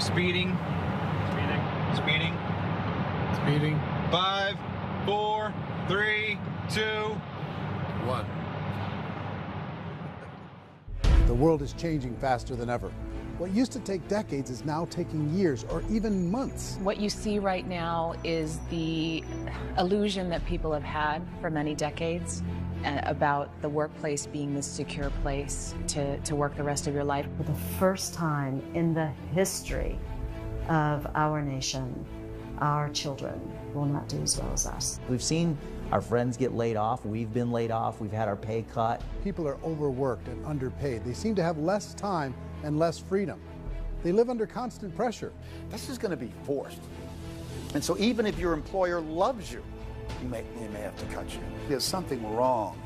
Speeding. Speeding. Speeding. 5, 4, 3, 2, 1. The world is changing faster than ever. What used to take decades is now taking years or even months. What you see right now is the illusion that people have had for many decades about the workplace being this secure place to work the rest of your life. For the first time in the history of our nation, our children will not do as well as us. We've seen our friends get laid off. We've been laid off. We've had our pay cut. People are overworked and underpaid. They seem to have less time and less freedom. They live under constant pressure. This is going to be forced. And so even if your employer loves you, he may have to cut you. There's something wrong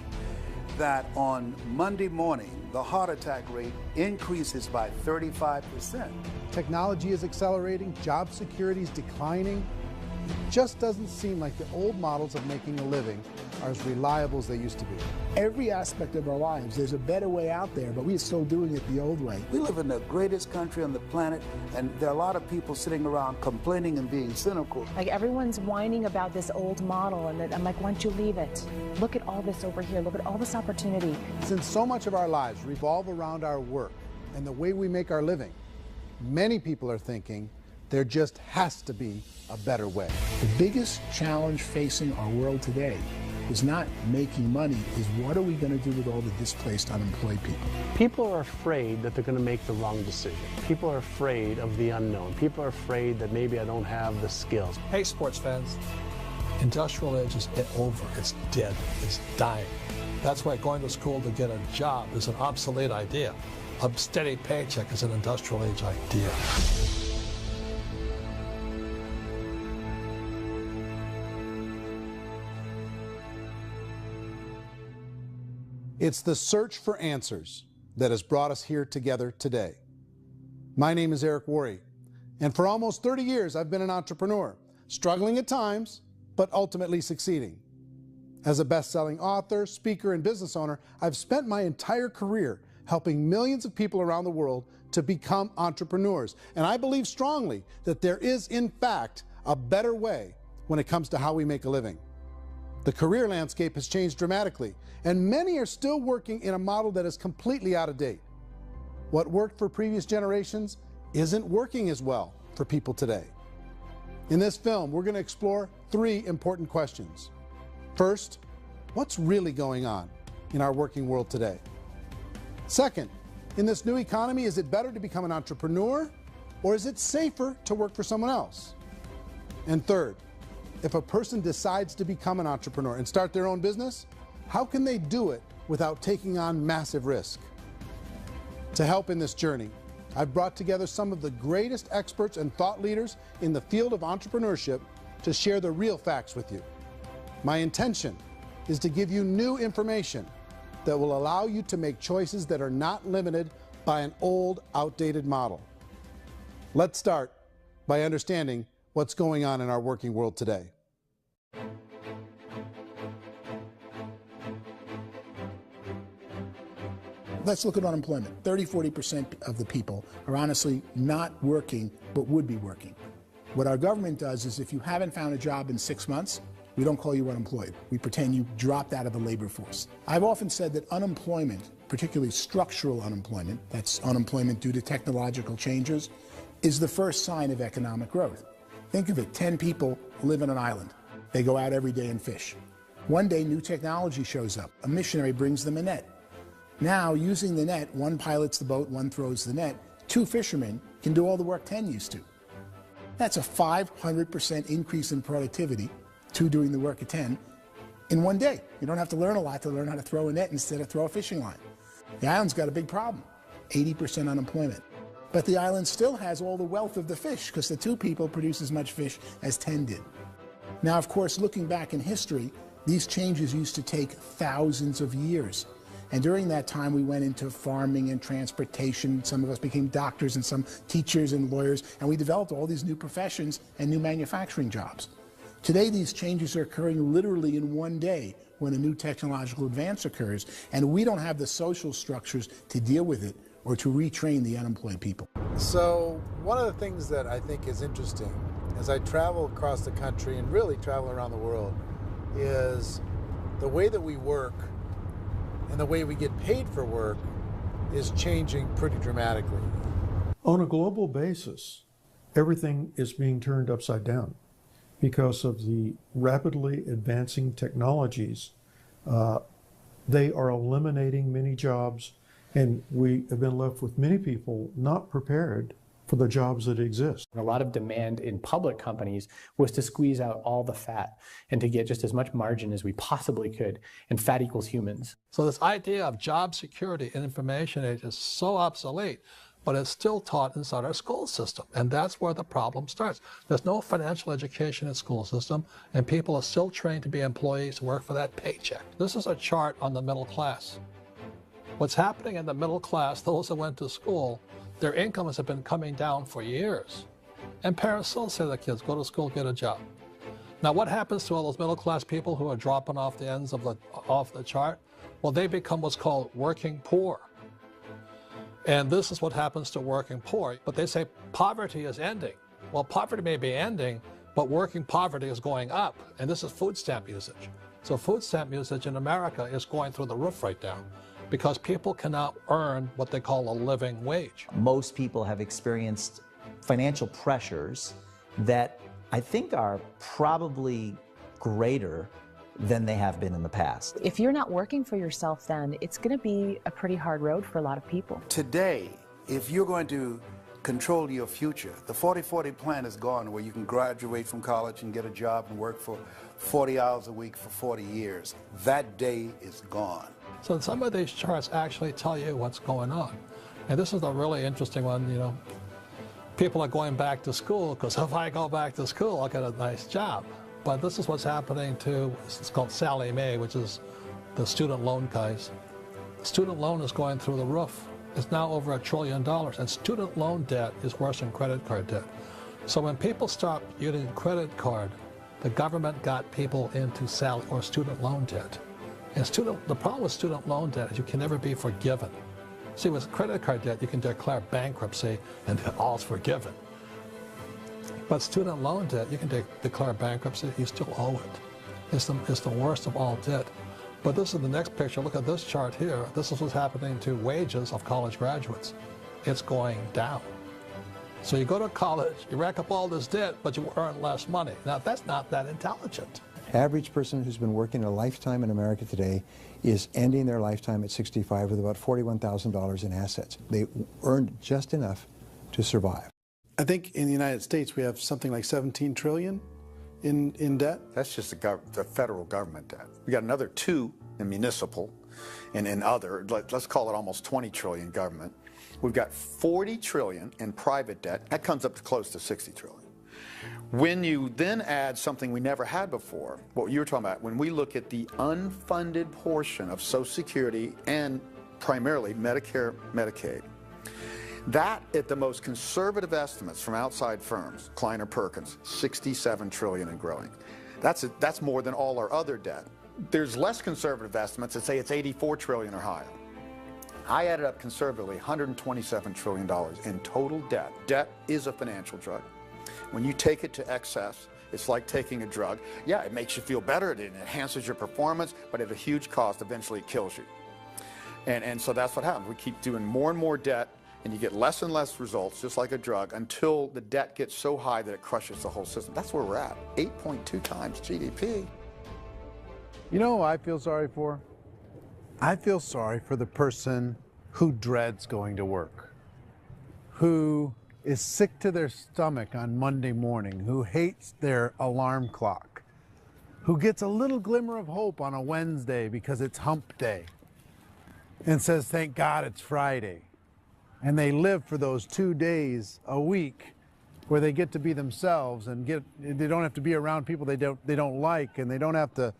that on Monday morning, the heart attack rate increases by 35%. Technology is accelerating, job security is declining. It just doesn't seem like the old models of making a living are as reliable as they used to be. Every aspect of our lives, there's a better way out there, but we're still doing it the old way. We live in the greatest country on the planet, and there are a lot of people sitting around complaining and being cynical. Like everyone's whining about this old model, and I'm like, why don't you leave it? Look at all this over here. Look at all this opportunity. Since so much of our lives revolve around our work and the way we make our living, many people are thinking there just has to be a better way. The biggest challenge facing our world today is not making money, is what are we going to do with all the displaced, unemployed people? People are afraid that they're going to make the wrong decision. People are afraid of the unknown. People are afraid that maybe I don't have the skills. Hey, sports fans. Industrial age is over. It's dead. It's dying. That's why going to school to get a job is an obsolete idea. A steady paycheck is an industrial age idea. It's the search for answers that has brought us here together today. My name is Eric Worre, and for almost 30 years I've been an entrepreneur, struggling at times, but ultimately succeeding. As a best-selling author, speaker, and business owner, I've spent my entire career helping millions of people around the world to become entrepreneurs. And I believe strongly that there is, in fact, a better way when it comes to how we make a living. The career landscape has changed dramatically, and many are still working in a model that is completely out of date. What worked for previous generations isn't working as well for people today. In this film, we're going to explore 3 important questions. First, what's really going on in our working world today? Second, in this new economy, is it better to become an entrepreneur, or is it safer to work for someone else? And third, if a person decides to become an entrepreneur and start their own business, how can they do it without taking on massive risk? To help in this journey, I've brought together some of the greatest experts and thought leaders in the field of entrepreneurship to share the real facts with you. My intention is to give you new information that will allow you to make choices that are not limited by an old, outdated model. Let's start by understanding what's going on in our working world today. Let's look at unemployment. 30–40% of the people are honestly not working, but would be working. What our government does is if you haven't found a job in 6 months, we don't call you unemployed. We pretend you dropped out of the labor force. I've often said that unemployment, particularly structural unemployment, that's unemployment due to technological changes, is the first sign of economic growth. Think of it, 10 people live on an island. They go out every day and fish. One day, new technology shows up. A missionary brings them a net. Now, using the net, one pilots the boat, one throws the net. 2 fishermen can do all the work 10 used to. That's a 500% increase in productivity, 2 doing the work of 10, in one day. You don't have to learn a lot to learn how to throw a net instead of throw a fishing line. The island's got a big problem, 80% unemployment. But the island still has all the wealth of the fish because the 2 people produce as much fish as 10 did. Now, of course, looking back in history, these changes used to take thousands of years. And during that time, we went into farming and transportation. Some of us became doctors and some teachers and lawyers, and we developed all these new professions and new manufacturing jobs. Today, these changes are occurring literally in one day when a new technological advance occurs, and we don't have the social structures to deal with it or to retrain the unemployed people. So one of the things that I think is interesting as I travel across the country and really travel around the world is the way that we work and the way we get paid for work is changing pretty dramatically. On a global basis, everything is being turned upside down because of the rapidly advancing technologies. They are eliminating many jobs, and we have been left with many people not prepared for the jobs that exist. A lot of demand in public companies was to squeeze out all the fat and to get just as much margin as we possibly could, and fat equals humans. So this idea of job security and information age is so obsolete, but it's still taught inside our school system, and that's where the problem starts. There's no financial education in the school system, and people are still trained to be employees who work for that paycheck. This is a chart on the middle class. What's happening in the middle class, those that went to school, their incomes have been coming down for years. And parents still say to their kids, go to school, get a job. Now what happens to all those middle class people who are dropping off the ends of the chart? Well, they become what's called working poor. And this is what happens to working poor. But they say poverty is ending. Well, poverty may be ending, but working poverty is going up. And this is food stamp usage. So food stamp usage in America is going through the roof right now, because people cannot earn what they call a living wage. Most people have experienced financial pressures that I think are probably greater than they have been in the past. If you're not working for yourself, then it's going to be a pretty hard road for a lot of people. Today, if you're going to control your future, the 40-40 plan is gone, where you can graduate from college and get a job and work for 40 hours a week for 40 years. That day is gone. So some of these charts actually tell you what's going on. And this is a really interesting one, you know. People are going back to school because if I go back to school, I'll get a nice job. But this is what's happening to, it's called Sallie Mae, which is the student loan guys. Student loan is going through the roof. It's now over $1 trillion, and student loan debt is worse than credit card debt. So when people stopped using credit card, the government got people into student loan debt. And the problem with student loan debt is you can never be forgiven. See, with credit card debt, you can declare bankruptcy and all's forgiven. But student loan debt, you can declare bankruptcy, you still owe it. It's the worst of all debt. But this is the next picture. Look at this chart here. This is what's happening to wages of college graduates. It's going down. So you go to college, you rack up all this debt, but you earn less money. Now, that's not that intelligent. Average person who's been working a lifetime in America today is ending their lifetime at 65 with about $41,000 in assets. They earned just enough to survive. I think in the United States we have something like 17 trillion in debt. That's just the federal government debt. We got another 2 in municipal and in other, let's call it almost 20 trillion government. We've got 40 trillion in private debt. That comes up to close to 60 trillion. When you then add something we never had before, what you were talking about, when we look at the unfunded portion of Social Security and primarily Medicare, Medicaid, that at the most conservative estimates from outside firms, Kleiner Perkins, 67 trillion and growing. That's more than all our other debt. There's less conservative estimates that say it's 84 trillion or higher. I added up conservatively $127 trillion in total debt. Debt is a financial drug. When you take it to excess, it's like taking a drug. Yeah, it makes you feel better, it enhances your performance, but at a huge cost, eventually it kills you. And so that's what happens. We keep doing more and more debt, and you get less and less results, just like a drug, until the debt gets so high that it crushes the whole system. That's where we're at, 8.2 times GDP. You know who I feel sorry for? I feel sorry for the person who dreads going to work, who is sick to their stomach on Monday morning, who hates their alarm clock, who gets a little glimmer of hope on a Wednesday because it's hump day and says, thank God it's Friday. And they live for those 2 days a week where they get to be themselves and they don't have to be around people they don't like, and they don't have to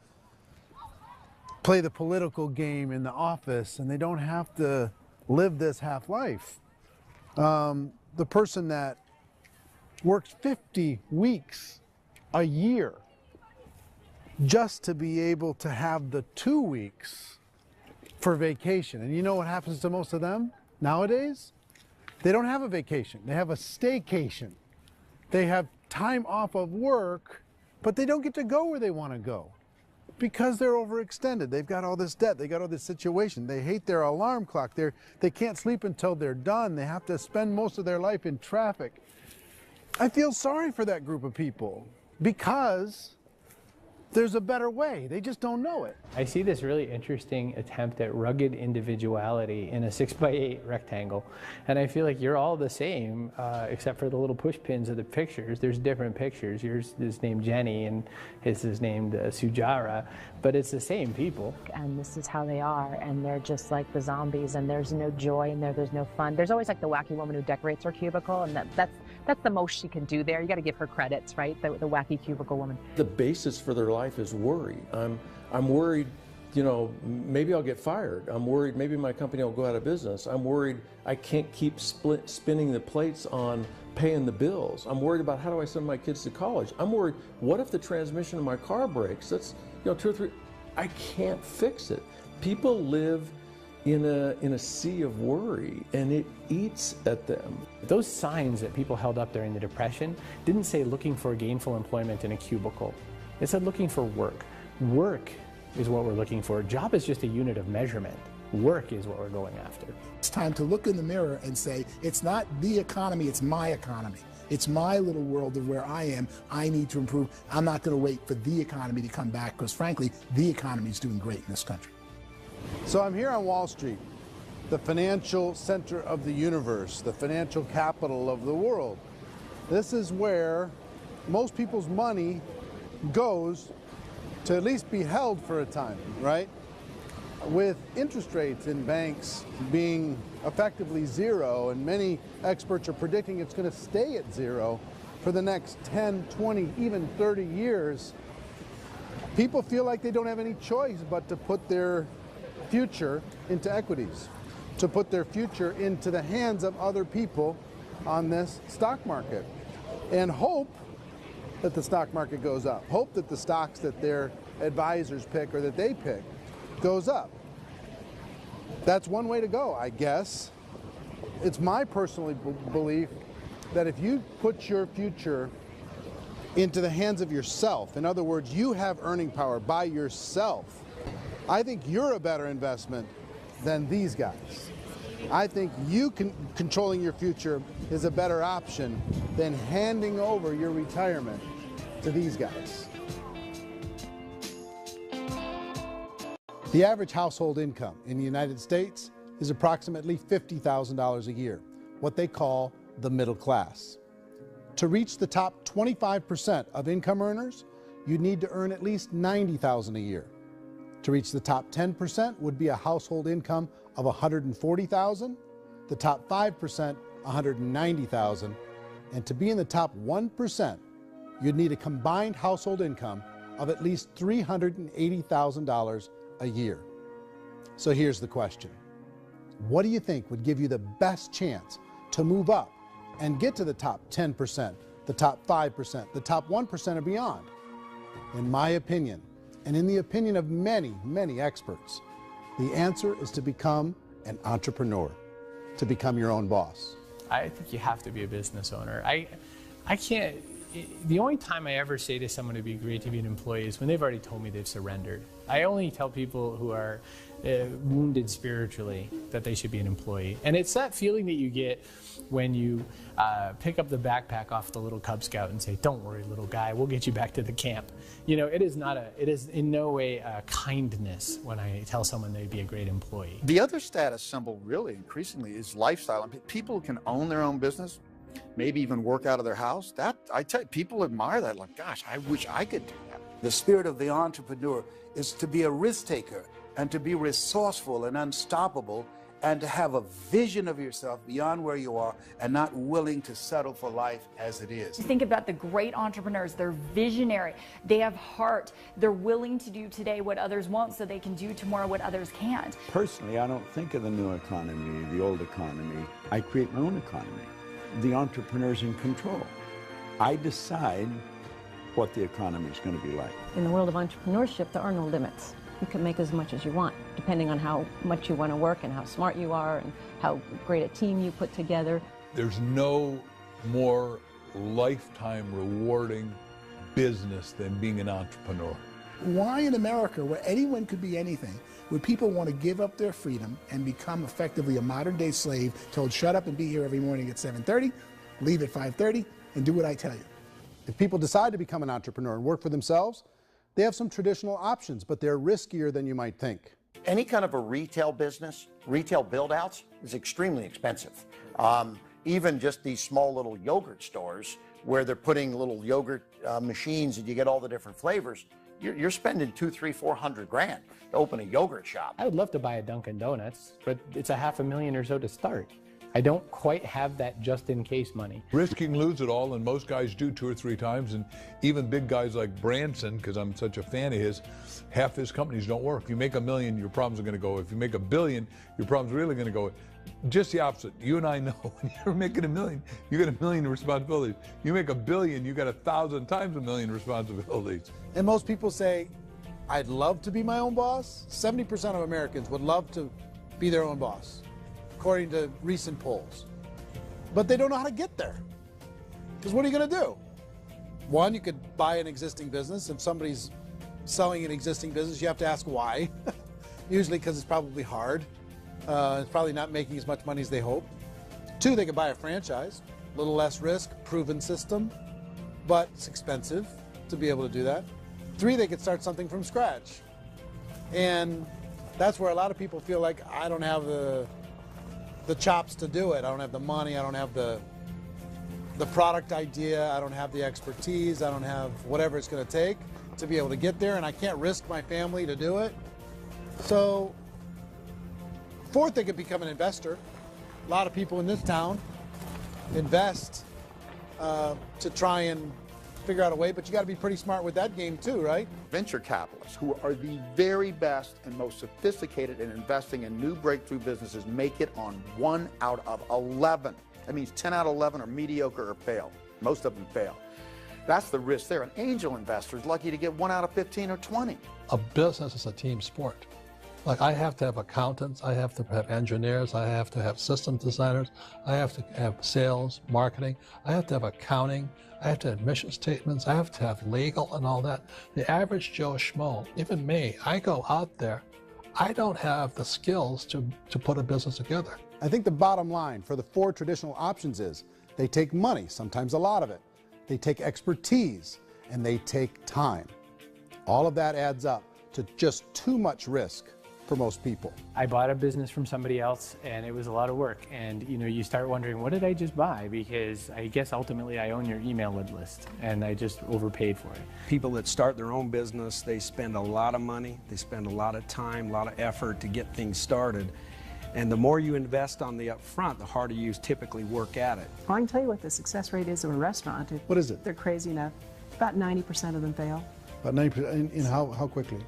play the political game in the office, and they don't have to live this half life. The person that works 50 weeks a year just to be able to have the 2 weeks for vacation. And you know what happens to most of them nowadays? They don't have a vacation. They have a staycation. They have time off of work, but they don't get to go where they want to go because they're overextended. They've got all this debt. They got all this situation. They hate their alarm clock. They can't sleep until they're done. They have to spend most of their life in traffic. I feel sorry for that group of people because there's a better way. They just don't know it. I see this really interesting attempt at rugged individuality in a 6x8 rectangle. And I feel like you're all the same, except for the little push pins of the pictures. There's different pictures. Yours is named Jenny and his is named Sujara, but it's the same people. And this is how they are, and they're just like the zombies, and there's no joy in there, there's no fun. There's always like the wacky woman who decorates her cubicle, and that's the most she can do there. You got to give her credits, right? The wacky cubicle woman. The basis for their life is worry. I'm worried, you know, maybe I'll get fired. I'm worried maybe my company will go out of business. I'm worried I can't keep spinning the plates on paying the bills. I'm worried about how do I send my kids to college. I'm worried, what if the transmission in my car breaks? That's, you know, 2 or 3, I can't fix it. People live in a sea of worry, and it eats at them. Those signs that people held up during the Depression didn't say looking for gainful employment in a cubicle. It said looking for work. Work is what we're looking for. Job is just a unit of measurement. Work is what we're going after. It's time to look in the mirror and say, it's not the economy, it's my economy. It's my little world of where I am. I need to improve. I'm not going to wait for the economy to come back because, frankly, the economy is doing great in this country. So I'm here on Wall Street, the financial center of the universe, the financial capital of the world. This is where most people's money goes to at least be held for a time, right? With interest rates in banks being effectively zero, and many experts are predicting it's going to stay at zero for the next 10, 20, even 30 years, people feel like they don't have any choice but to put their future into equities, to put their future into the hands of other people on this stock market, and hope that the stock market goes up, hope that the stocks that their advisors pick or that they pick goes up. That's one way to go, I guess. It's my personal belief that if you put your future into the hands of yourself, in other words, you have earning power by yourself, I think you're a better investment than these guys. I think you controlling your future is a better option than handing over your retirement to these guys. The average household income in the United States is approximately $50,000 a year, what they call the middle class. To reach the top 25% of income earners, you'd need to earn at least $90,000 a year. To reach the top 10% would be a household income of $140,000, the top 5%, $190,000, and to be in the top 1%, you'd need a combined household income of at least $380,000 a year. So here's the question. What do you think would give you the best chance to move up and get to the top 10%, the top 5%, the top 1% and beyond? In my opinion, and in the opinion of many, many experts, the answer is to become an entrepreneur, to become your own boss. I think you have to be a business owner. I can't, the only time I ever say to someone it'd be great to be an employee is when they've already told me they've surrendered. I only tell people who are wounded spiritually that they should be an employee. And it's that feeling that you get when you pick up the backpack off the little Cub Scout and say, "Don't worry, little guy, we'll get you back to the camp." You know, it is in no way a kindness when I tell someone they'd be a great employee. The other status symbol really increasingly is lifestyle. I mean, people who can own their own business, maybe even work out of their house, that I tell you, people admire that. Like, gosh, I wish I could do that. The spirit of the entrepreneur is to be a risk taker and to be resourceful and unstoppable and to have a vision of yourself beyond where you are and not willing to settle for life as it is. Think about the great entrepreneurs. They're visionary. They have heart. They're willing to do today what others won't so they can do tomorrow what others can't. Personally, I don't think of the new economy, the old economy. I create my own economy. The entrepreneur's in control. I decide what the economy is going to be like. In the world of entrepreneurship, there are no limits. you can make as much as you want, depending on how much you want to work and how smart you are and how great a team you put together. There's no more lifetime rewarding business than being an entrepreneur. Why in America, where anyone could be anything, would people want to give up their freedom and become effectively a modern-day slave, told shut up and be here every morning at 7:30, leave at 5:30, and do what I tell you? If people decide to become an entrepreneur and work for themselves, they have some traditional options, but they're riskier than you might think. Any kind of a retail business, retail build-outs, is extremely expensive. Even just these small little yogurt stores where they're putting little yogurt machines and you get all the different flavors, you're spending $200,000, $300,000, $400,000 to open a yogurt shop. I would love to buy a Dunkin' Donuts, but it's $500,000 or so to start. I don't quite have that just-in-case money. Risk you can lose it all, and most guys do 2 or 3 times, and even big guys like Branson, because I'm such a fan of his, half his companies don't work. If you make $1 million, your problems are going to go. If you make $1 billion, your problem's really going to go. Just the opposite. You and I know when you're making $1 million, you got $1 million responsibilities. You make $1 billion, you got 1,000 times $1 million responsibilities. And most people say, I'd love to be my own boss. 70% of Americans would love to be their own boss, according to recent polls. But they don't know how to get there. Because what are you going to do? One, you could buy an existing business. If somebody's selling an existing business, you have to ask why. Usually because it's probably hard. It's probably not making as much money as they hope. 2, they could buy a franchise. A little less risk, proven system, but it's expensive to be able to do that. 3, they could start something from scratch. And that's where a lot of people feel like, I don't have the chops to do it. I don't have the money. I don't have the product idea. I don't have the expertise. I don't have whatever it's going to take to be able to get there, and I can't risk my family to do it. So, 4th, they could become an investor. A lot of people in this town invest to try and figure out a way, but you got to be pretty smart with that game too, right? Venture capitalists, who are the very best and most sophisticated in investing in new breakthrough businesses, make it on 1 out of 11. That means 10 out of 11 are mediocre or fail. Most of them fail. That's the risk there. An angel investor is lucky to get 1 out of 15 or 20. A business is a team sport. Like, I have to have accountants, I have to have engineers, I have to have system designers, I have to have sales, marketing, I have to have accounting, I have to have mission statements, I have to have legal and all that. The average Joe Schmo, even me, I go out there, I don't have the skills to put a business together. I think the bottom line for the 4 traditional options is they take money, sometimes a lot of it. They take expertise, and they take time. All of that adds up to just too much risk for most people. I bought a business from somebody else, and it was a lot of work. And you start wondering, what did I just buy? Because I guess ultimately I own your email list, and I just overpaid for it. People that start their own business, they spend a lot of money, they spend a lot of time, a lot of effort to get things started. And the more you invest on the upfront, the harder you typically work at it. Well, I can tell you what the success rate is of a restaurant. What is it? They're crazy enough. About 90% of them fail. About 90%, in how quickly?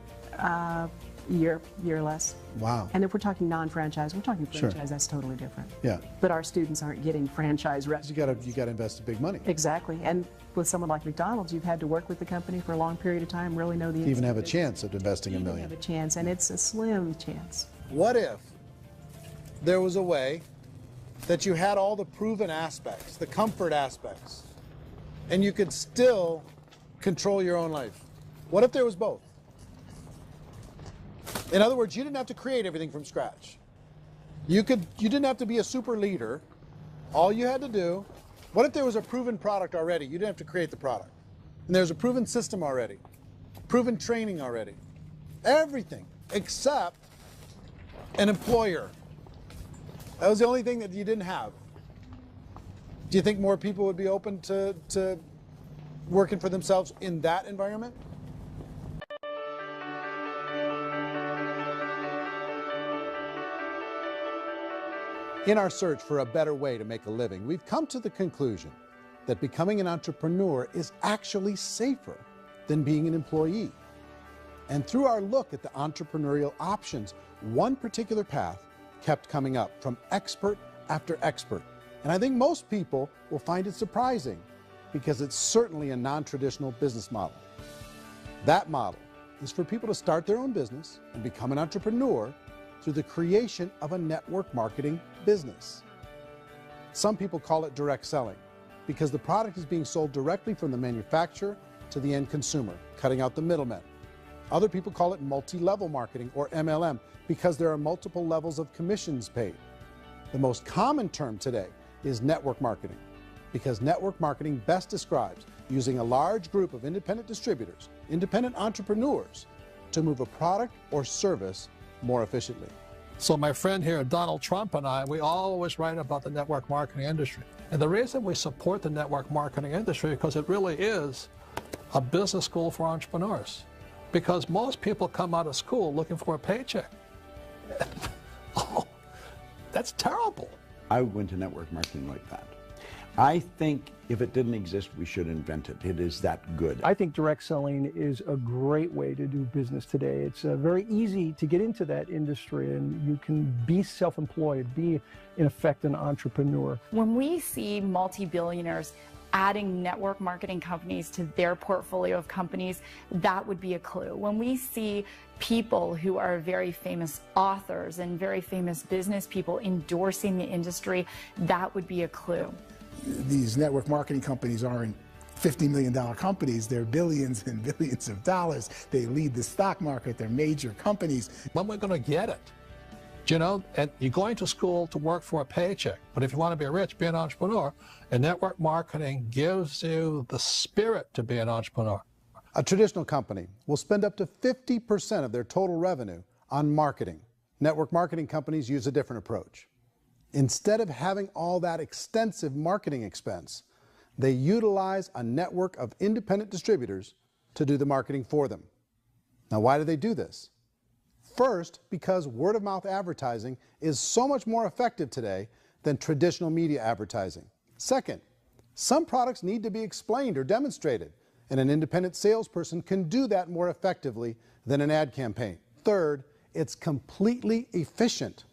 Year less. Wow. And if we're talking non-franchise, we're talking franchise, Sure. That's totally different. Yeah. But our students aren't getting franchise restaurants. You got to invest big money. Exactly. And with someone like McDonald's, you've had to work with the company for a long period of time, really know the To even have a business. chance of investing $1 million. Have a chance, and it's a slim chance. What if there was a way that you had all the proven aspects, the comfort aspects, and you could still control your own life? What if there was both? In other words, you didn't have to create everything from scratch. You didn't have to be a super leader. All you had to do, what if there was a proven product already? You didn't have to create the product. And there's a proven system already, proven training already. Everything except an employer. That was the only thing that you didn't have. Do you think more people would be open to working for themselves in that environment? In our search for a better way to make a living, we've come to the conclusion that becoming an entrepreneur is actually safer than being an employee. And through our look at the entrepreneurial options, one particular path kept coming up from expert after expert. And I think most people will find it surprising because it's certainly a non-traditional business model. That model is for people to start their own business and become an entrepreneur through the creation of a network marketing business. Some people call it direct selling because the product is being sold directly from the manufacturer to the end consumer, cutting out the middlemen. Other people call it multi-level marketing, or MLM, because there are multiple levels of commissions paid. The most common term today is network marketing, because network marketing best describes using a large group of independent distributors, independent entrepreneurs, to move a product or service more efficiently. So my friend here, Donald Trump, and I, we always write about the network marketing industry. And the reason we support the network marketing industry is because it really is a business school for entrepreneurs. Because most people come out of school looking for a paycheck. Oh, that's terrible. I went to network marketing like that. I think if it didn't exist, we should invent it. It is that good. I think direct selling is a great way to do business today. It's very easy to get into that industry, and you can be self-employed, be, in effect, an entrepreneur. When we see multi-billionaires adding network marketing companies to their portfolio of companies, that would be a clue. When we see people who are very famous authors and very famous business people endorsing the industry, that would be a clue. These network marketing companies aren't $50 million companies. They're billions and billions of dollars. They lead the stock market. They're major companies. When we're going to get it? You know, and you're going to school to work for a paycheck, but if you want to be rich, be an entrepreneur, and network marketing gives you the spirit to be an entrepreneur. A traditional company will spend up to 50% of their total revenue on marketing. Network marketing companies use a different approach. Instead of having all that extensive marketing expense, they utilize a network of independent distributors to do the marketing for them. Now, why do they do this? First, because word-of-mouth advertising is so much more effective today than traditional media advertising. Second, some products need to be explained or demonstrated, and an independent salesperson can do that more effectively than an ad campaign. Third, it's completely efficient.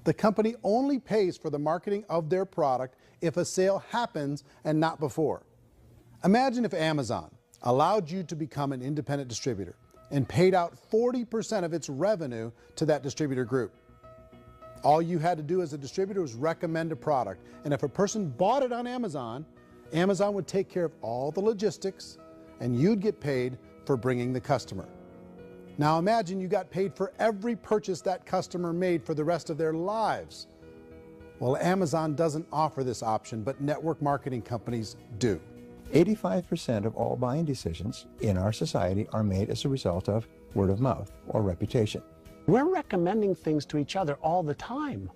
The company only pays for the marketing of their product if a sale happens and not before. Imagine if Amazon allowed you to become an independent distributor and paid out 40% of its revenue to that distributor group. All you had to do as a distributor was recommend a product, and if a person bought it on Amazon, Amazon would take care of all the logistics, and you'd get paid for bringing the customer. Now imagine you got paid for every purchase that customer made for the rest of their lives. Well, Amazon doesn't offer this option, but network marketing companies do. 85% of all buying decisions in our society are made as a result of word of mouth or reputation. We're recommending things to each other all the time.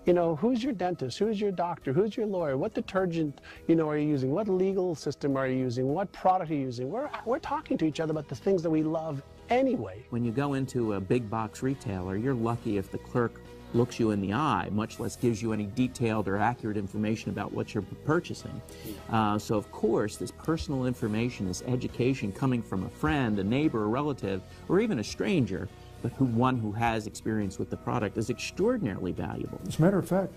You know, who's your dentist? Who's your doctor? Who's your lawyer? What detergent, are you using? What legal system are you using? What product are you using? We're talking to each other about the things that we love anyway. When you go into a big box retailer, you're lucky if the clerk looks you in the eye, much less gives you any detailed or accurate information about what you're purchasing. So of course, this personal information, this education coming from a friend, a neighbor, a relative, or even a stranger, but one who has experience with the product is extraordinarily valuable. As a matter of fact,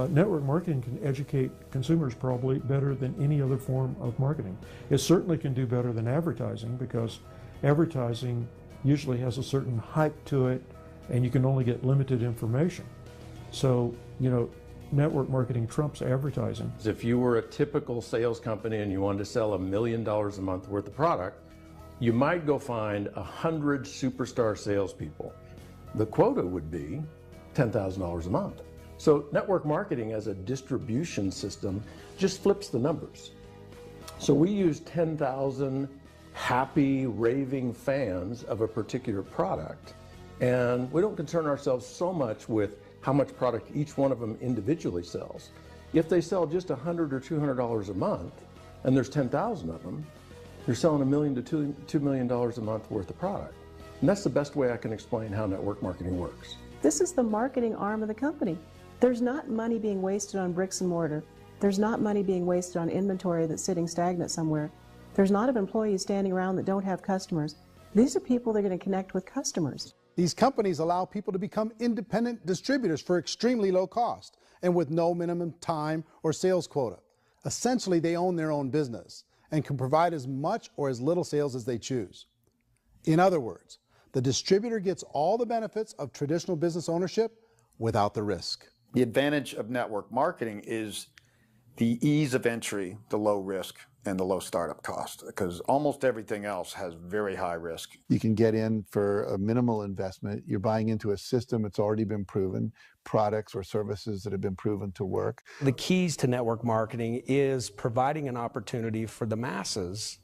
network marketing can educate consumers probably better than any other form of marketing. It certainly can do better than advertising, because advertising usually has a certain hype to it, and you can only get limited information. So, network marketing trumps advertising. If you were a typical sales company and you wanted to sell $1 million a month worth of product, you might go find 100 superstar salespeople. The quota would be $10,000 a month. So network marketing as a distribution system just flips the numbers. So we use 10,000 happy, raving fans of a particular product, and we don't concern ourselves so much with how much product each one of them individually sells. If they sell just $100 or $200 a month, and there's 10,000 of them, you're selling $1 million to $2 million a month worth of product. And that's the best way I can explain how network marketing works. This is the marketing arm of the company. There's not money being wasted on bricks and mortar. There's not money being wasted on inventory that's sitting stagnant somewhere. There's not of employees standing around that don't have customers. These are people that are going to connect with customers. These companies allow people to become independent distributors for extremely low cost and with no minimum time or sales quota. Essentially, they own their own business and can provide as much or as little sales as they choose. In other words, the distributor gets all the benefits of traditional business ownership without the risk. The advantage of network marketing is the ease of entry, the low risk, and the low startup cost, because almost everything else has very high risk. You can get in for a minimal investment. You're buying into a system that's already been proven, products or services that have been proven to work. The keys to network marketing is providing an opportunity for the masses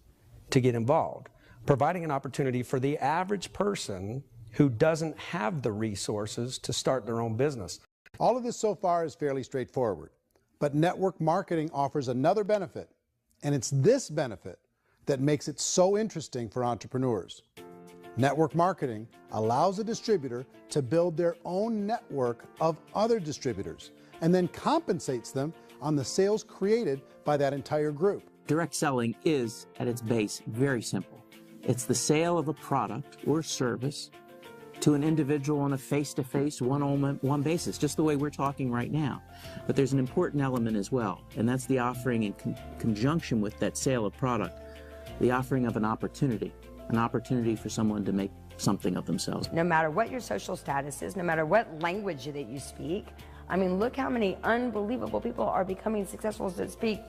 to get involved, providing an opportunity for the average person who doesn't have the resources to start their own business. All of this so far is fairly straightforward, but network marketing offers another benefit, and it's this benefit that makes it so interesting for entrepreneurs. Network marketing allows a distributor to build their own network of other distributors and then compensates them on the sales created by that entire group. Direct selling is, at its base, very simple. It's the sale of a product or service to an individual on a face-to-face, one-on-one basis, just the way we're talking right now. But there's an important element as well, and that's the offering in conjunction with that sale of product, the offering of an opportunity for someone to make something of themselves. No matter what your social status is, no matter what language that you speak, I mean, look how many unbelievable people are becoming successful that speak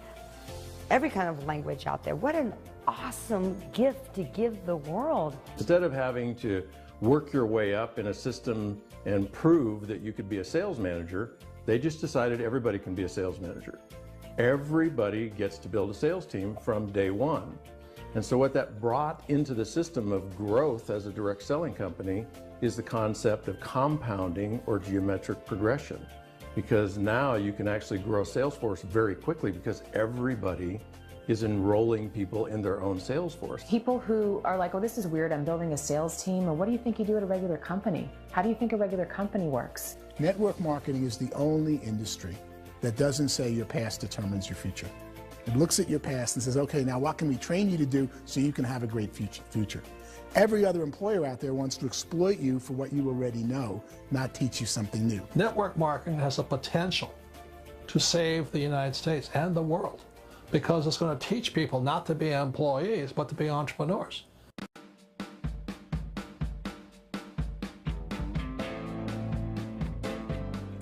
every kind of language out there. What an awesome gift to give the world. Instead of having to work your way up in a system and prove that you could be a sales manager, they just decided everybody can be a sales manager. Everybody gets to build a sales team from day one. And so what that brought into the system of growth as a direct selling company is the concept of compounding or geometric progression. Because now you can actually grow a sales force very quickly because everybody is enrolling people in their own sales force. People who are like, oh, this is weird, I'm building a sales team, or what do you think you do at a regular company? How do you think a regular company works? Network marketing is the only industry that doesn't say your past determines your future. It looks at your past and says, okay, now what can we train you to do so you can have a great future? Every other employer out there wants to exploit you for what you already know, not teach you something new. Network marketing has the potential to save the United States and the world, because it's going to teach people not to be employees, but to be entrepreneurs.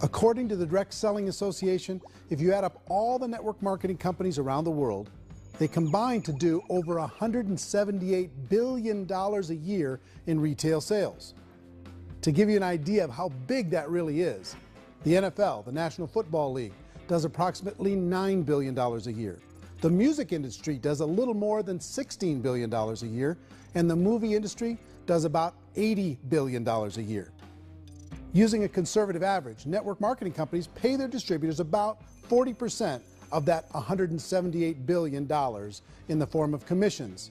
According to the Direct Selling Association, if you add up all the network marketing companies around the world, they combine to do over $178 billion a year in retail sales. To give you an idea of how big that really is, the NFL, the National Football League, does approximately $9 billion a year. The music industry does a little more than $16 billion a year, and the movie industry does about $80 billion a year. Using a conservative average, network marketing companies pay their distributors about 40% of that $178 billion in the form of commissions,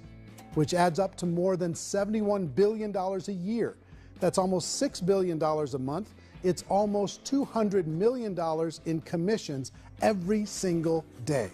which adds up to more than $71 billion a year. That's almost $6 billion a month. It's almost $200 million in commissions every single day.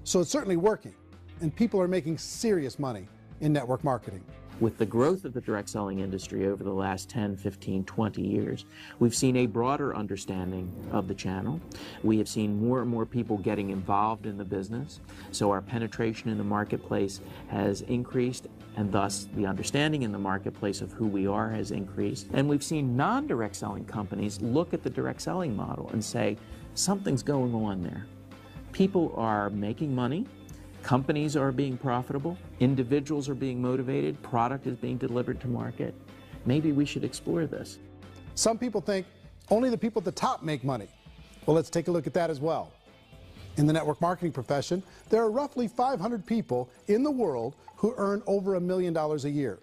So it's certainly working, and people are making serious money in network marketing. With the growth of the direct selling industry over the last 10, 15, 20 years, we've seen a broader understanding of the channel. We have seen more and more people getting involved in the business, so our penetration in the marketplace has increased, and thus the understanding in the marketplace of who we are has increased. And we've seen non-direct selling companies look at the direct selling model and say, something's going on there. People are making money. Companies are being profitable, individuals are being motivated, product is being delivered to market. Maybe we should explore this. Some people think only the people at the top make money. Well, let's take a look at that as well. In the network marketing profession, there are roughly 500 people in the world who earn over $1 million a year.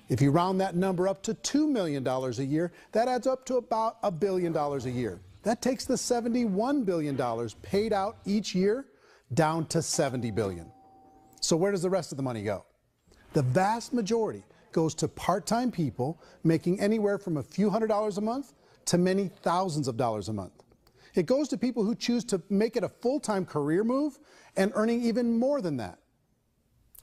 If you round that number up to $2 million a year, that adds up to about $1 billion a year. That takes the $71 billion paid out each year down to $70 billion. So where does the rest of the money go? The vast majority goes to part-time people making anywhere from a few $100s a month to many thousands of dollars a month. It goes to people who choose to make it a full-time career move and earning even more than that.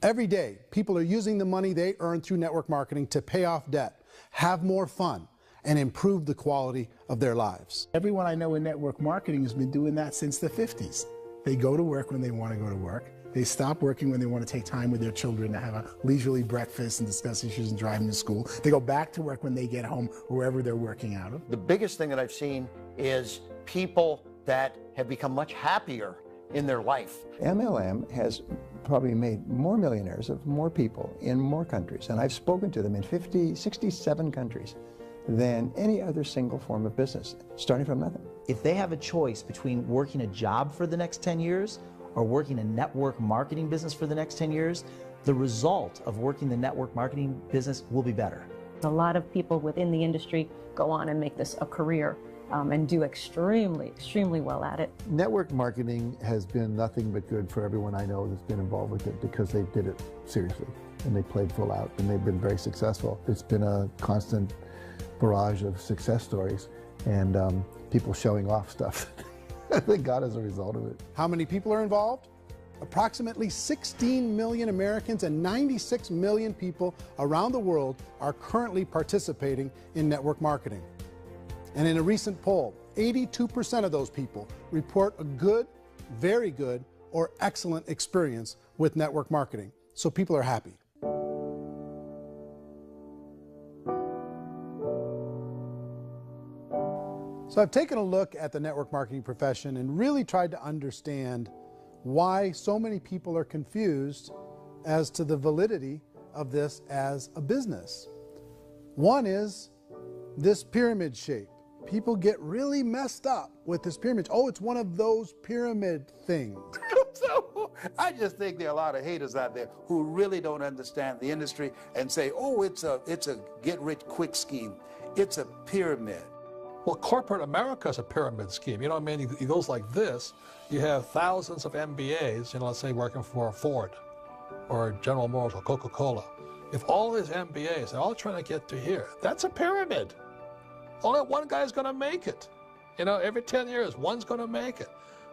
Every day, people are using the money they earn through network marketing to pay off debt, have more fun, and improve the quality of their lives. Everyone I know in network marketing has been doing that since the 50s. They go to work when they want to go to work. They stop working when they want to take time with their children to have a leisurely breakfast and discuss issues and driving to school. They go back to work when they get home, wherever they're working out of. The biggest thing that I've seen is people that have become much happier in their life. MLM has probably made more millionaires of more people in more countries, and I've spoken to them in 67 countries, than any other single form of business, starting from nothing. If they have a choice between working a job for the next 10 years or working a network marketing business for the next 10 years, the result of working the network marketing business will be better. A lot of people within the industry go on and make this a career and do extremely well at it. Network marketing has been nothing but good for everyone I know that's been involved with it because they did it seriously and they played full out and they've been very successful. It's been a constant barrage of success stories and people showing off stuff that they got as a result of it. How many people are involved? Approximately 16 million Americans and 96 million people around the world are currently participating in network marketing. And in a recent poll, 82% of those people report a good, very good, or excellent experience with network marketing. So people are happy. So I've taken a look at the network marketing profession and really tried to understand why so many people are confused as to the validity of this as a business. One is this pyramid shape. People get really messed up with this pyramid. Oh, it's one of those pyramid things. So I just think there are a lot of haters out there who really don't understand the industry and say, oh, it's a get-rich-quick scheme. It's a pyramid. Well, corporate America is a pyramid scheme. You know what I mean? It goes like this. You have thousands of MBAs, you know, let's say working for Ford or General Motors or Coca-Cola. If all these MBAs are all trying to get to here, that's a pyramid. Only one guy's going to make it. You know, every 10 years, one's going to make it.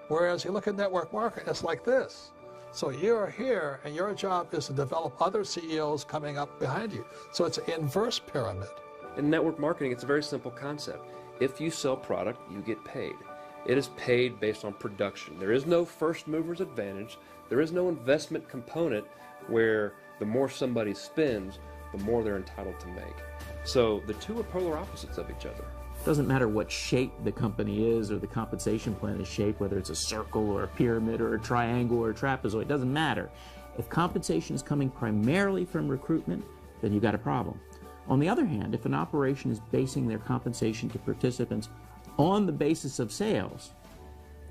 Whereas you look at network marketing, it's like this. So you're here, and your job is to develop other CEOs coming up behind you. So it's an inverse pyramid. In network marketing, it's a very simple concept. If you sell product, you get paid. It is paid based on production. There is no first mover's advantage. There is no investment component where the more somebody spends, the more they're entitled to make. So the two are polar opposites of each other. It doesn't matter what shape the company is or the compensation plan is shaped, whether it's a circle or a pyramid or a triangle or a trapezoid, it doesn't matter. If compensation is coming primarily from recruitment, then you've got a problem. On the other hand, if an operation is basing their compensation to participants on the basis of sales,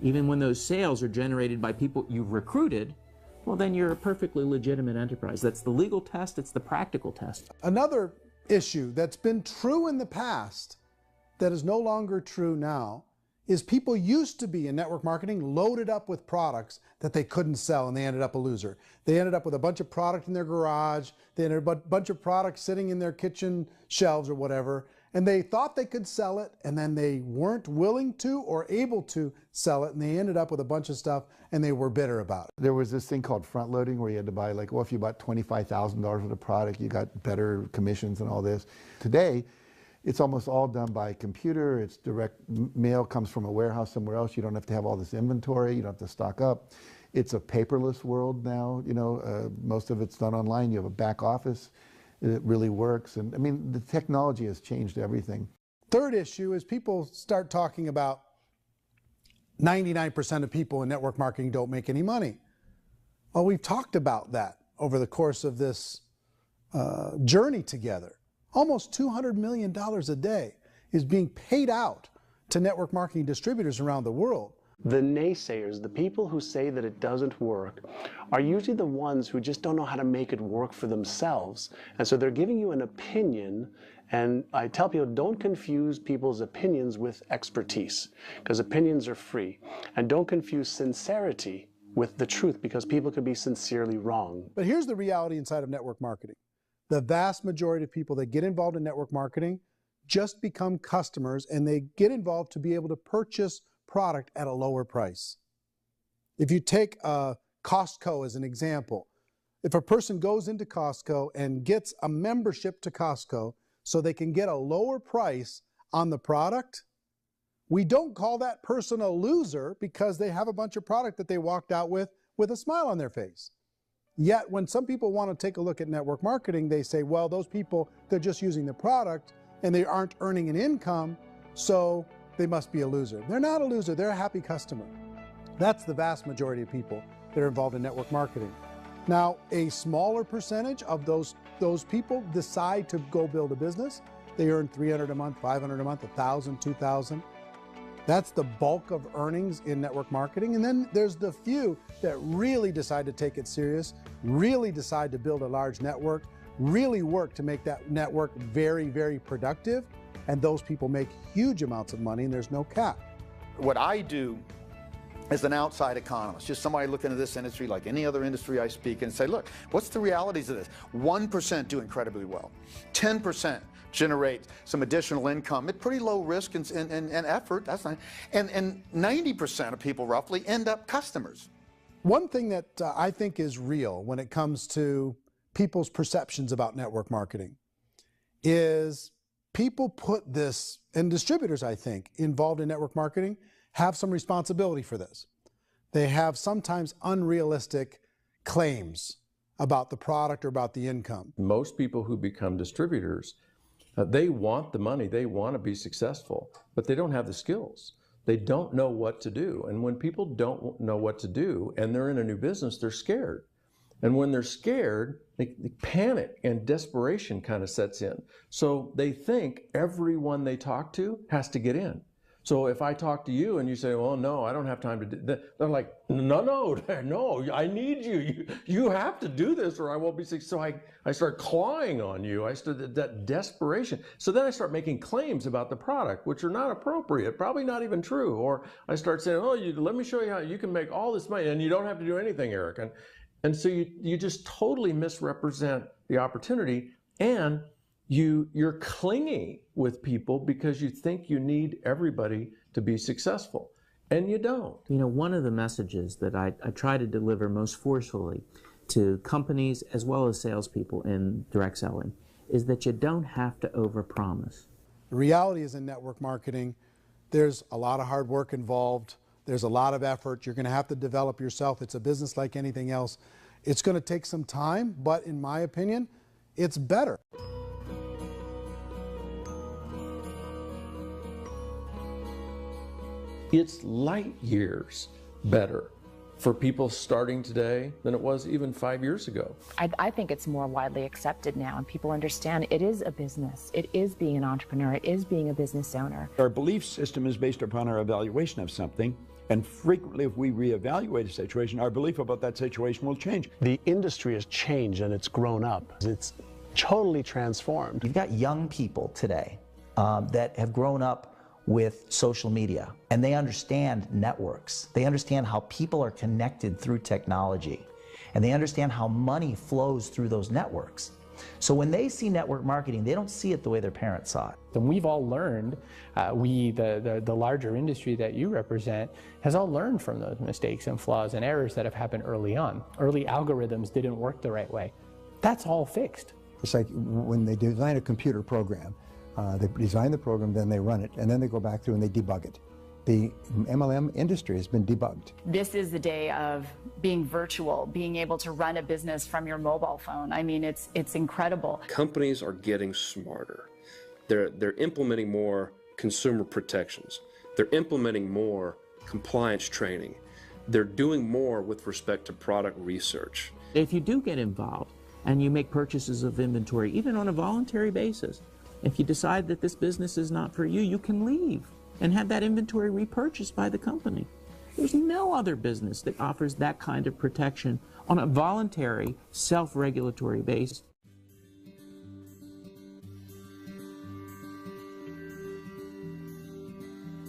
even when those sales are generated by people you've recruited, well, then you're a perfectly legitimate enterprise. That's the legal test, it's the practical test. Another issue that's been true in the past that is no longer true now is people used to be in network marketing loaded up with products that they couldn't sell and they ended up a loser. They ended up with a bunch of product in their garage, they ended up with a bunch of products sitting in their kitchen shelves or whatever, and they thought they could sell it and then they weren't willing to or able to sell it and they ended up with a bunch of stuff and they were bitter about it. There was this thing called front loading where you had to buy like, well, if you bought $25,000 worth of product, you got better commissions and all this. Today, it's almost all done by computer. It's direct mail comes from a warehouse somewhere else. You don't have to have all this inventory. You don't have to stock up. It's a paperless world now. You know, most of it's done online. You have a back office. It really works. And I mean, the technology has changed everything. Third issue is people start talking about 99% of people in network marketing don't make any money. Well, we've talked about that over the course of this journey together. Almost $200 million a day is being paid out to network marketing distributors around the world. The naysayers, the people who say that it doesn't work, are usually the ones who just don't know how to make it work for themselves. And so they're giving you an opinion, and I tell people, don't confuse people's opinions with expertise, because opinions are free. And don't confuse sincerity with the truth, because people could be sincerely wrong. But here's the reality inside of network marketing. The vast majority of people that get involved in network marketing just become customers, and they get involved to be able to purchase product at a lower price. If you take Costco as an example, if a person goes into Costco and gets a membership to Costco so they can get a lower price on the product, we don't call that person a loser because they have a bunch of product that they walked out with with a smile on their face. Yet when some people want to take a look at network marketing, they say, well, those people, they're just using the product and they aren't earning an income, so they must be a loser. They're not a loser, they're a happy customer. That's the vast majority of people that are involved in network marketing. Now, a smaller percentage of those people decide to go build a business. They earn $300 a month, $500 a month, $1,000, $2,000. That's the bulk of earnings in network marketing. And then there's the few that really decide to take it serious, really decide to build a large network, really work to make that network very, very productive. And those people make huge amounts of money and there's no cap. What I do as an outside economist, just somebody looking at this industry like any other industry I speak and say, look, what's the realities of this? 1% do incredibly well. 10% generate some additional income at pretty low risk and effort. That's not, and 90% of people roughly end up customers. One thing that I think is real when it comes to people's perceptions about network marketing is people put this, and distributors, I think, involved in network marketing have some responsibility for this. They have sometimes unrealistic claims about the product or about the income. Most people who become distributors, they want the money, they want to be successful, but they don't have the skills. They don't know what to do. And when people don't know what to do and they're in a new business, they're scared. And when they're scared, they panic and desperation kind of sets in. So they think everyone they talk to has to get in. So if I talk to you and you say, well, no, I don't have time to do that, they're like, no, I need you. You have to do this or I won't be successful. So I start clawing on you. I start that desperation. So then I start making claims about the product, which are not appropriate, probably not even true. Or I start saying, oh, let me show you how you can make all this money and you don't have to do anything, Eric. And so you just totally misrepresent the opportunity, and you're clingy with people because you think you need everybody to be successful, and you don't. You know, one of the messages that I try to deliver most forcefully to companies as well as salespeople in direct selling is that you don't have to overpromise. The reality is in network marketing, there's a lot of hard work involved. There's a lot of effort. You're going to have to develop yourself. It's a business like anything else. It's going to take some time, but in my opinion, it's better. It's light years better for people starting today than it was even 5 years ago. I think it's more widely accepted now, and people understand it is a business. It is being an entrepreneur. It is being a business owner. Our belief system is based upon our evaluation of something, and frequently if we reevaluate a situation, our belief about that situation will change. The industry has changed and it's grown up. It's totally transformed. You've got young people today that have grown up with social media, and they understand networks. They understand how people are connected through technology, and they understand how money flows through those networks. So when they see network marketing, they don't see it the way their parents saw it. And we've all learned, the larger industry that you represent, has all learned from those mistakes and flaws and errors that have happened early on. Early algorithms didn't work the right way. That's all fixed. It's like when they design a computer program, they design the program, then they run it, and then they go back through and they debug it. The MLM industry has been debugged. This is the day of being virtual, being able to run a business from your mobile phone. I mean, it's incredible. Companies are getting smarter. They're implementing more consumer protections. They're implementing more compliance training. They're doing more with respect to product research. If you do get involved and you make purchases of inventory, even on a voluntary basis, if you decide that this business is not for you, you can leave and have that inventory repurchased by the company. There's no other business that offers that kind of protection on a voluntary, self-regulatory basis.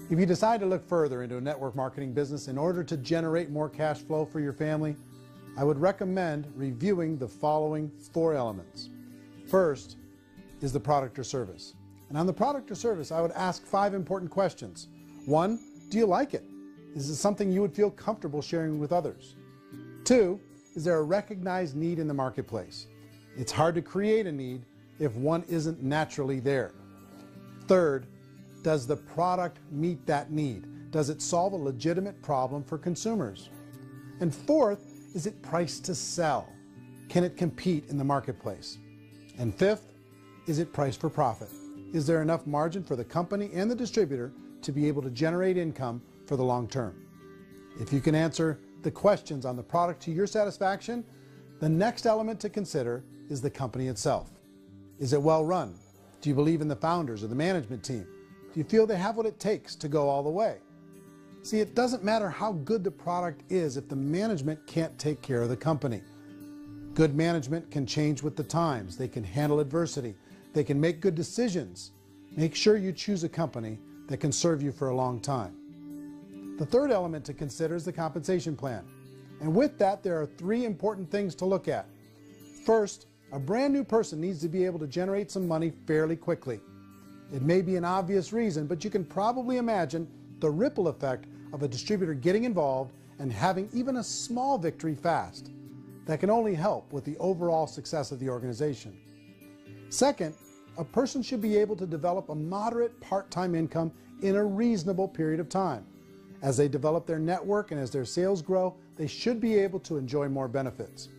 If you decide to look further into a network marketing business in order to generate more cash flow for your family, I would recommend reviewing the following 4 elements. First is the product or service. And on the product or service, I would ask 5 important questions. 1, do you like it? Is it something you would feel comfortable sharing with others? 2, is there a recognized need in the marketplace? It's hard to create a need if one isn't naturally there. 3rd, does the product meet that need? Does it solve a legitimate problem for consumers? And 4th, is it priced to sell? Can it compete in the marketplace? And fifth, is it priced for profit? Is there enough margin for the company and the distributor to be able to generate income for the long term? If you can answer the questions on the product to your satisfaction, the next element to consider is the company itself. Is it well run? Do you believe in the founders or the management team? Do you feel they have what it takes to go all the way? See, it doesn't matter how good the product is if the management can't take care of the company. Good management can change with the times. They can handle adversity. They can make good decisions. Make sure you choose a company that can serve you for a long time. The third element to consider is the compensation plan. And with that, there are three important things to look at. First, a brand new person needs to be able to generate some money fairly quickly. It may be an obvious reason, but you can probably imagine the ripple effect of a distributor getting involved and having even a small victory fast. That can only help with the overall success of the organization. Second, a person should be able to develop a moderate part-time income in a reasonable period of time. As they develop their network and as their sales grow, they should be able to enjoy more benefits.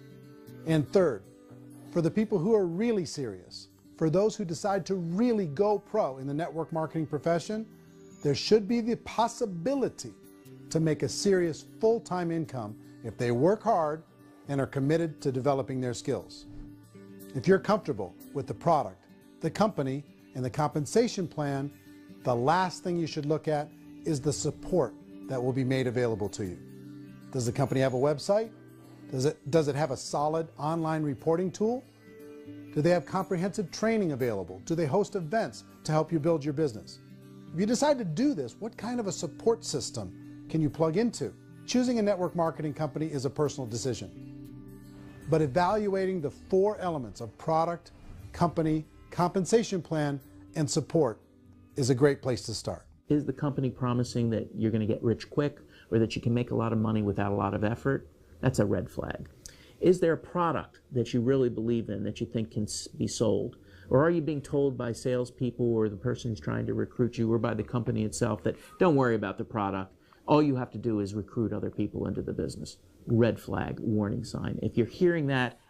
And third, for the people who are really serious, for those who decide to really go pro in the network marketing profession, there should be the possibility to make a serious full-time income if they work hard and are committed to developing their skills. If you're comfortable with the product, the company, and the compensation plan, the last thing you should look at is the support that will be made available to you. Does the company have a website? Does it have a solid online reporting tool? Do they have comprehensive training available? Do they host events to help you build your business? If you decide to do this, what kind of a support system can you plug into? Choosing a network marketing company is a personal decision. But evaluating the four elements of product, company, compensation plan, and support is a great place to start. Is the company promising that you're going to get rich quick or that you can make a lot of money without a lot of effort? That's a red flag. Is there a product that you really believe in that you think can be sold? Or are you being told by salespeople or the person who's trying to recruit you or by the company itself that don't worry about the product, all you have to do is recruit other people into the business? Red flag, warning sign. If you're hearing that,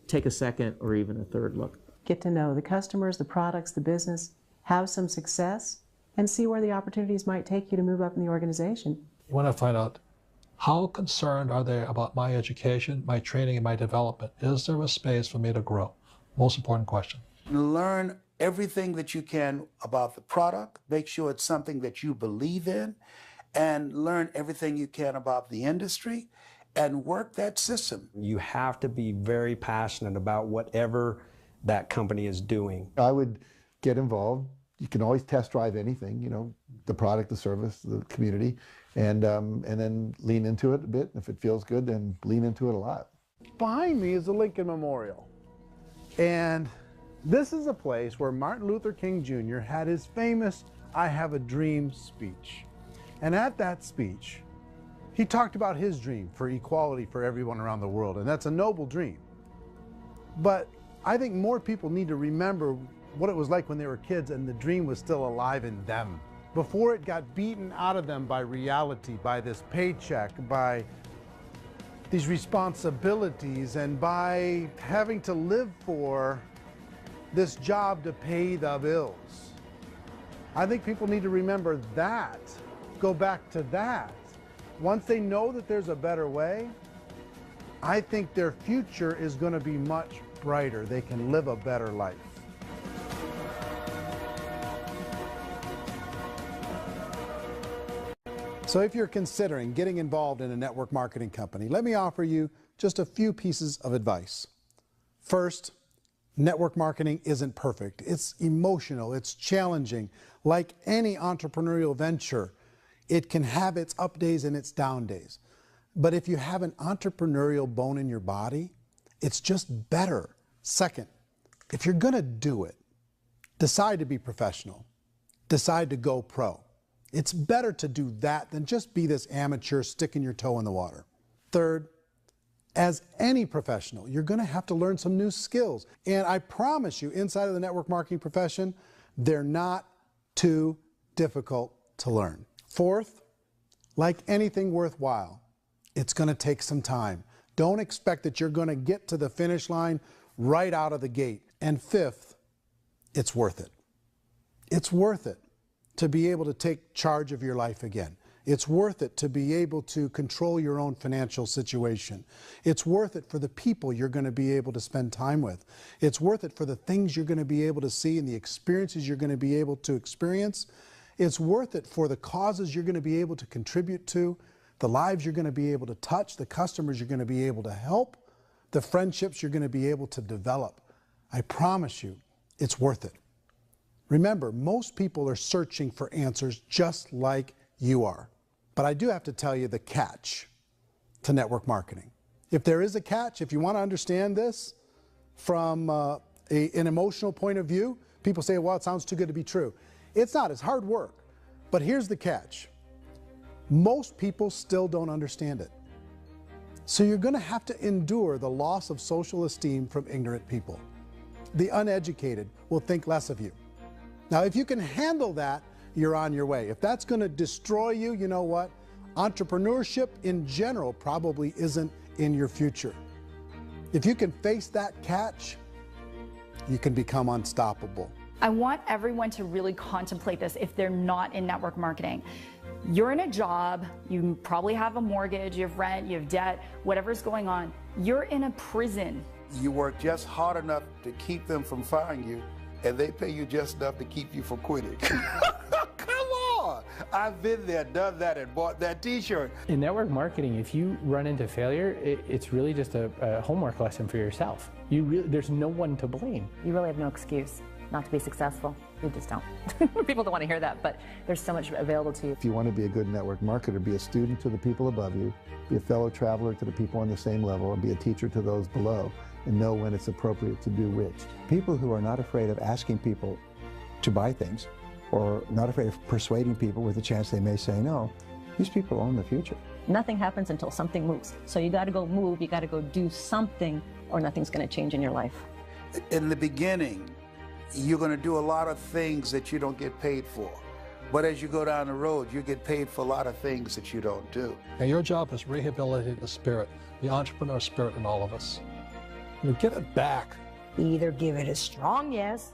take a second or even a third look. Get to know the customers, the products, the business, have some success, and see where the opportunities might take you to move up in the organization. You want to find out how concerned are they about my education, my training, and my development? Is there a space for me to grow? Most important question. Learn everything that you can about the product. Make sure it's something that you believe in, and learn everything you can about the industry and work that system. You have to be very passionate about whatever that company is doing. I would get involved. You can always test drive anything, you know, the product, the service, the community, and then lean into it a bit. If it feels good, then lean into it a lot. Behind me is the Lincoln Memorial. And this is a place where Martin Luther King Jr. had his famous "I Have a Dream" speech. And at that speech, he talked about his dream for equality for everyone around the world, and that's a noble dream. But I think more people need to remember what it was like when they were kids and the dream was still alive in them, before it got beaten out of them by reality, by this paycheck, by these responsibilities, and by having to live for this job to pay the bills. I think people need to remember that, go back to that. Once they know that there's a better way, I think their future is going to be much brighter. They can live a better life. So if you're considering getting involved in a network marketing company, let me offer you just a few pieces of advice. First, network marketing isn't perfect. It's emotional, it's challenging. Like any entrepreneurial venture, it can have its up days and its down days. But if you have an entrepreneurial bone in your body, it's just better. Second, if you're gonna do it, decide to be professional. Decide to go pro. It's better to do that than just be this amateur sticking your toe in the water. Third, as any professional, you're gonna have to learn some new skills. And I promise you, inside of the network marketing profession, they're not too difficult to learn. Fourth, like anything worthwhile, it's gonna take some time. Don't expect that you're going to get to the finish line right out of the gate. And fifth, it's worth it. It's worth it to be able to take charge of your life again. It's worth it to be able to control your own financial situation. It's worth it for the people you're going to be able to spend time with. It's worth it for the things you're going to be able to see and the experiences you're going to be able to experience. It's worth it for the causes you're going to be able to contribute to, the lives you're going to be able to touch, the customers you're going to be able to help, the friendships you're going to be able to develop. I promise you, it's worth it. Remember, most people are searching for answers just like you are. But I do have to tell you the catch to network marketing. If there is a catch, if you want to understand this from an emotional point of view, people say, well, it sounds too good to be true. It's not, it's hard work. But here's the catch. Most people still don't understand it. So you're going to have to endure the loss of social esteem from ignorant people. The uneducated will think less of you. Now, if you can handle that, you're on your way. If that's going to destroy you, you know what? Entrepreneurship in general probably isn't in your future. If you can face that catch, you can become unstoppable. I want everyone to really contemplate this if they're not in network marketing. You're in a job, you probably have a mortgage, you have rent, you have debt, whatever's going on. You're in a prison. You work just hard enough to keep them from firing you, and they pay you just enough to keep you from quitting. Come on! I've been there, done that, and bought that t-shirt. In network marketing, if you run into failure, it's really just a homework lesson for yourself. There's no one to blame. You really have no excuse not to be successful. You just don't. People don't want to hear that, but there's so much available to you. If you want to be a good network marketer, be a student to the people above you, be a fellow traveler to the people on the same level, and be a teacher to those below, and know when it's appropriate to do which. People who are not afraid of asking people to buy things, or not afraid of persuading people with a chance they may say no, these people own the future. Nothing happens until something moves. So you got to go move, you got to go do something, or nothing's going to change in your life. In the beginning, you're going to do a lot of things that you don't get paid for. But as you go down the road, you get paid for a lot of things that you don't do. And your job is rehabilitate the spirit, the entrepreneur spirit in all of us. You get it back. Either give it a strong yes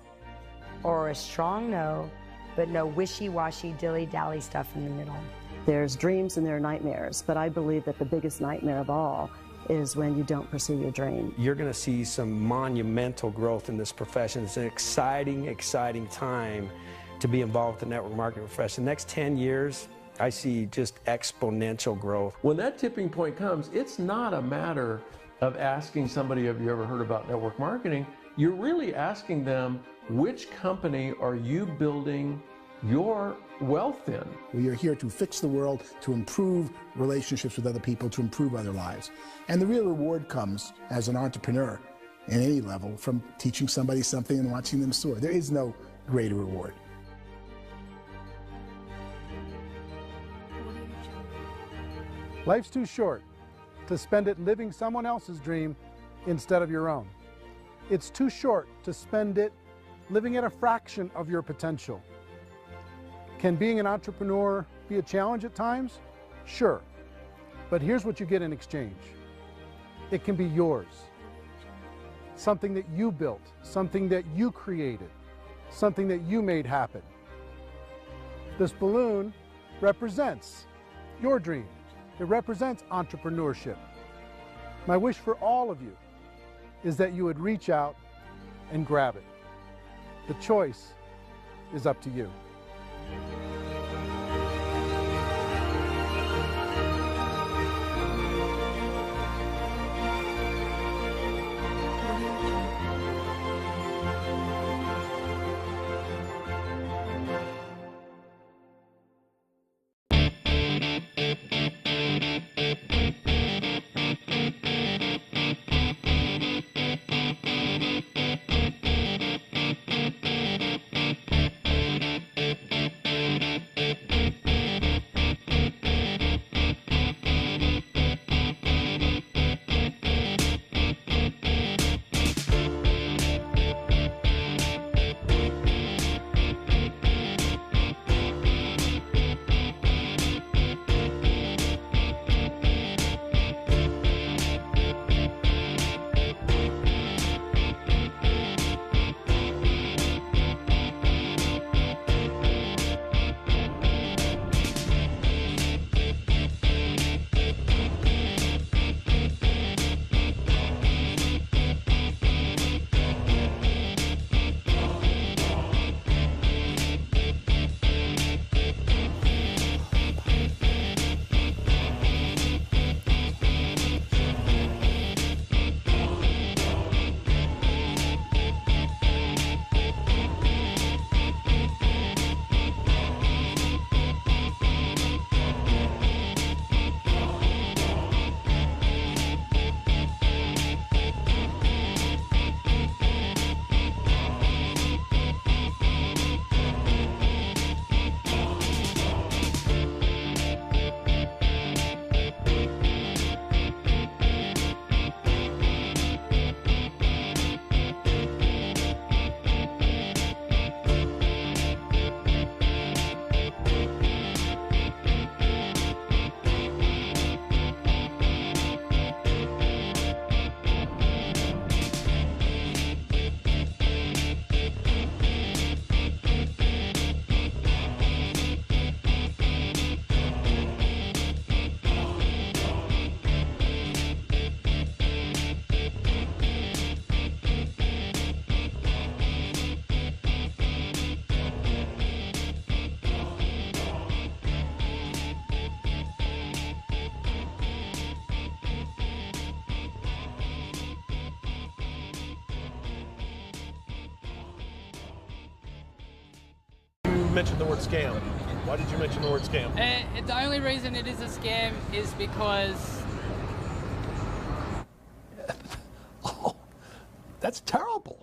or a strong no, but no wishy-washy, dilly-dally stuff in the middle. There's dreams and there are nightmares, but I believe that the biggest nightmare of all is when you don't pursue your dream. You're going to see some monumental growth in this profession. It's an exciting, exciting time to be involved with the network marketing profession. The next 10 years, I see just exponential growth. When that tipping point comes, it's not a matter of asking somebody, have you ever heard about network marketing? You're really asking them, which company are you building your wealth in? We are here to fix the world, to improve relationships with other people, to improve other lives. And the real reward comes as an entrepreneur at any level from teaching somebody something and watching them soar. There is no greater reward. Life's too short to spend it living someone else's dream instead of your own. It's too short to spend it living at a fraction of your potential. Can being an entrepreneur be a challenge at times? Sure. But here's what you get in exchange. It can be yours. Something that you built, something that you created, something that you made happen. This balloon represents your dream. It represents entrepreneurship. My wish for all of you is that you would reach out and grab it. The choice is up to you. mention the word scam? Why did you mention the word scam? The only reason it is a scam is because... That's terrible.